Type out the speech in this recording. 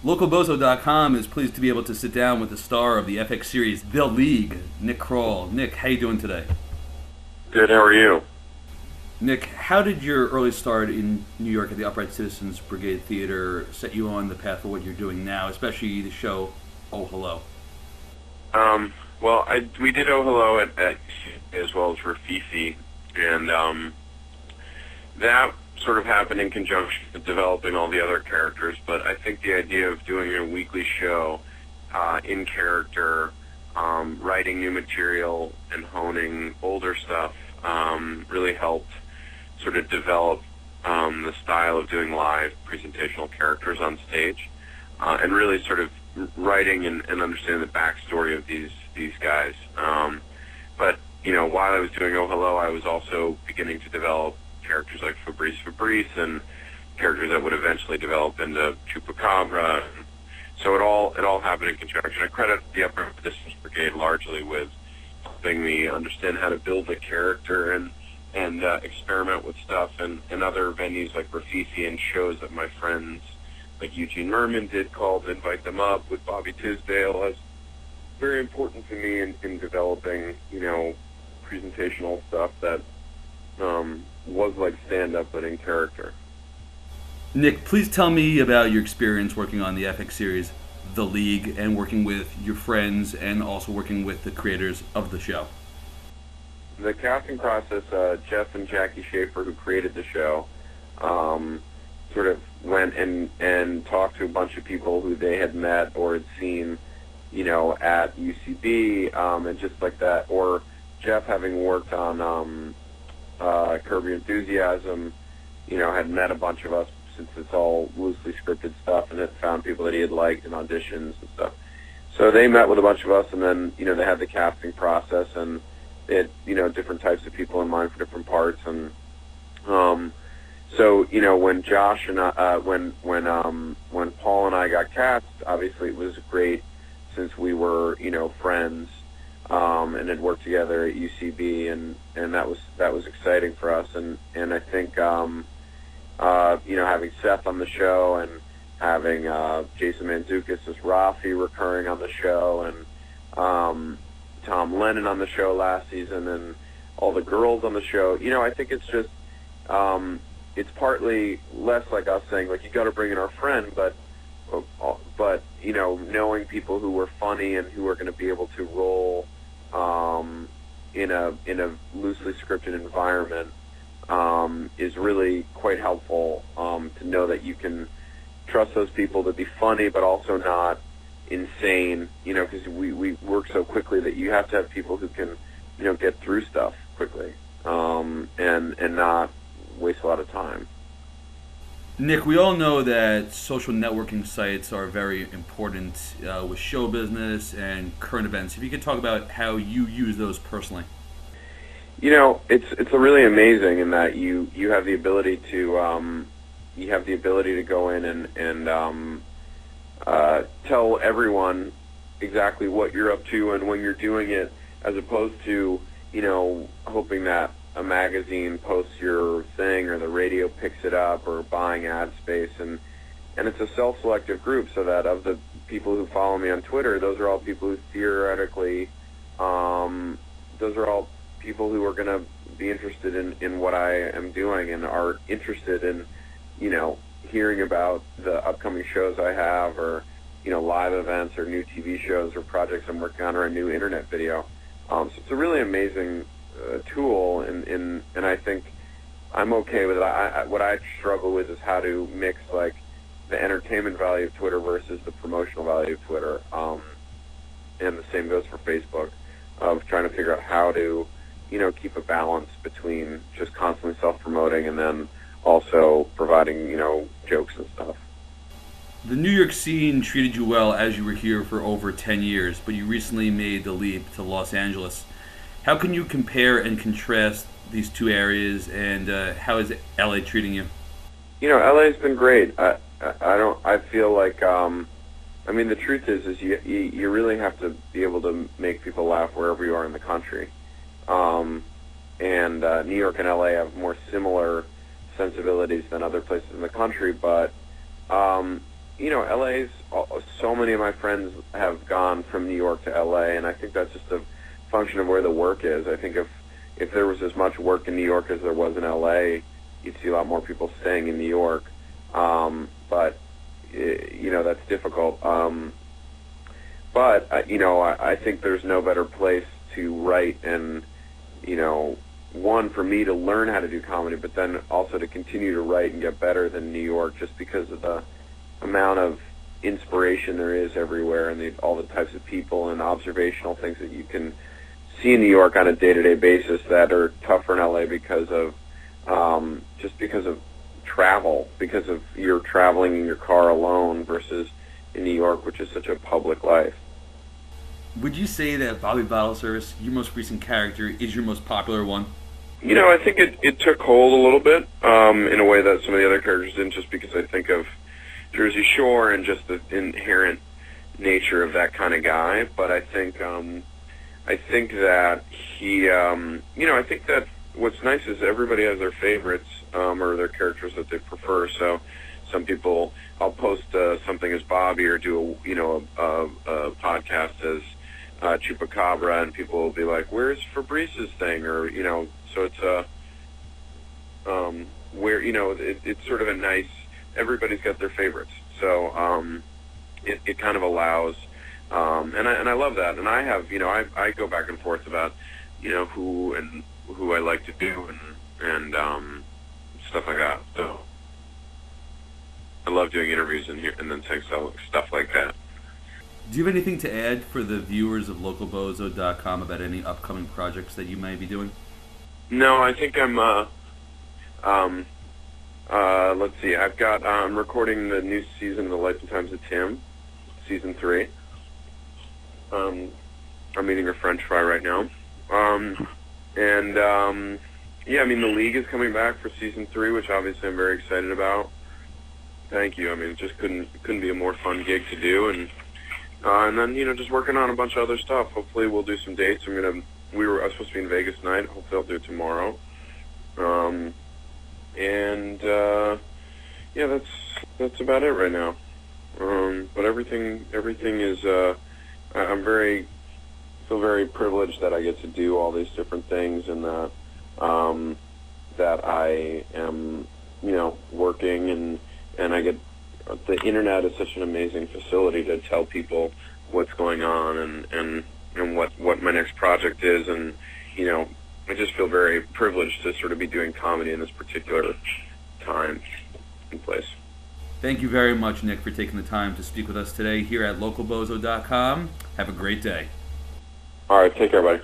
LocalBozo.com is pleased to be able to sit down with the star of the FX series The League, Nick Kroll. Nick, how you doing today? Good, how are you? Nick, how did your early start in New York at the Upright Citizens Brigade Theater set you on the path for what you're doing now, especially the show Oh Hello? We did Oh Hello at as well as Rafifi, and that sort of happened in conjunction with developing all the other characters, but I think the idea of doing a weekly show in character, writing new material and honing older stuff really helped sort of develop the style of doing live presentational characters on stage, and really sort of writing and understanding the backstory of these guys. But, you know, while I was doing Oh Hello, I was also beginning to develop characters like Fabrice and characters that would eventually develop into Chupacabra. So it all happened in conjunction. I credit the Upper Citizens Brigade largely with helping me understand how to build a character and experiment with stuff, and other venues like Rafifi and shows that my friends like Eugene Merman did called Invite Them Up with Bobby Tisdale was very important to me in developing, you know, presentational stuff that was like stand-up but in character. Nick, please tell me about your experience working on the FX series The League and working with your friends and also working with the creators of the show. The casting process, Jeff and Jackie Schaefer, who created the show, sort of went and talked to a bunch of people who they had met or had seen, you know, at UCB, and just like that. Or Jeff, having worked on Curb Your Enthusiasm, you know, had met a bunch of us since it's all loosely scripted stuff, and had found people that he had liked in auditions and stuff. So they met with a bunch of us, and then, you know, they had the casting process, and they had, you know, different types of people in mind for different parts. And so, you know, when Josh and when Paul and I got cast, obviously it was great since we were, you know, friends, and had worked together at UCB, and that was exciting for us. And I think, you know, having Seth on the show and having Jason Mantzoukas as Rafi recurring on the show, and Tom Lennon on the show last season, and all the girls on the show, you know, I think it's just, it's partly less like us saying, like, you got to bring in our friend, but you know, knowing people who were funny and who are going to be able to roll in a loosely scripted environment is really quite helpful, to know that you can trust those people to be funny but also not insane, you know, because we work so quickly that you have to have people who can, you know, get through stuff quickly, and not waste a lot of time. Nick, we all know that social networking sites are very important with show business and current events. If you could talk about how you use those personally. You know, it's really amazing in that you have the ability to go in and tell everyone exactly what you're up to and when you're doing it, as opposed to, you know, hoping that a magazine posts your thing or the radio picks it up or buying ad space. And it's a self-selective group, so that of the people who follow me on Twitter, those are all people who theoretically, those are all people who are going to be interested in what I am doing and are interested in, you know, hearing about the upcoming shows I have, or, you know, live events or new TV shows or projects I'm working on, or a new internet video. So it's a really amazing tool, and I think I'm okay with it. What I struggle with is how to mix, like, the entertainment value of Twitter versus the promotional value of Twitter, and the same goes for Facebook, of trying to figure out how to, you know, keep a balance between just constantly self-promoting and then also providing, you know, jokes and stuff. The New York scene treated you well as you were here for over 10 years, but you recently made the leap to Los Angeles. How can you compare and contrast these two areas, and how is LA treating you? You know, LA's been great. I feel like, I mean, the truth is you really have to be able to make people laugh wherever you are in the country. And New York and LA have more similar sensibilities than other places in the country, but LA's, so many of my friends have gone from New York to LA, and I think that's just a function of where the work is. I think if there was as much work in New York as there was in LA, you'd see a lot more people staying in New York. But that's difficult. But I think there's no better place to write and, one, for me to learn how to do comedy, but then also to continue to write and get better than New York, just because of the amount of inspiration there is everywhere, and all the types of people and observational things that you can see in New York on a day-to-day basis that are tougher in LA because of just because of travel, because of you're traveling in your car alone versus in New York, which is such a public life. Would you say that Bobby Bottleservice, your most recent character, is your most popular one? I think it took hold a little bit in a way that some of the other characters didn't, just because I think of Jersey Shore and just the inherent nature of that kind of guy. But I think that he, I think that what's nice is everybody has their favorites or their characters that they prefer. So some people, I'll post something as Bobby or do a podcast as Chupacabra, and people will be like, "Where's Fabrice's thing?" Or so it's where it's sort of a nice. Everybody's got their favorites, so it kind of allows, and I love that, and I have I go back and forth about who I like to do and stuff like that. So I love doing interviews in here and then saying stuff like that. Do you have anything to add for the viewers of localbozo.com about any upcoming projects that you may be doing? No, I think I'm let's see, I'm recording the new season of The Life and Times of Tim, season 3. I'm eating a French fry right now. The League is coming back for season 3, which obviously I'm very excited about. Thank you. It just couldn't be a more fun gig to do, and then just working on a bunch of other stuff. Hopefully we'll do some dates. I was supposed to be in Vegas tonight. Hopefully I'll do it tomorrow. That's about it right now. But everything is. Feel very privileged that I get to do all these different things, and that I am working, and I get. The internet is such an amazing facility to tell people what's going on and what my next project is, and I just feel very privileged to sort of be doing comedy in this particular time and place. Thank you very much, Nick, for taking the time to speak with us today here at localbozo.com. Have a great day. All right, take care, buddy.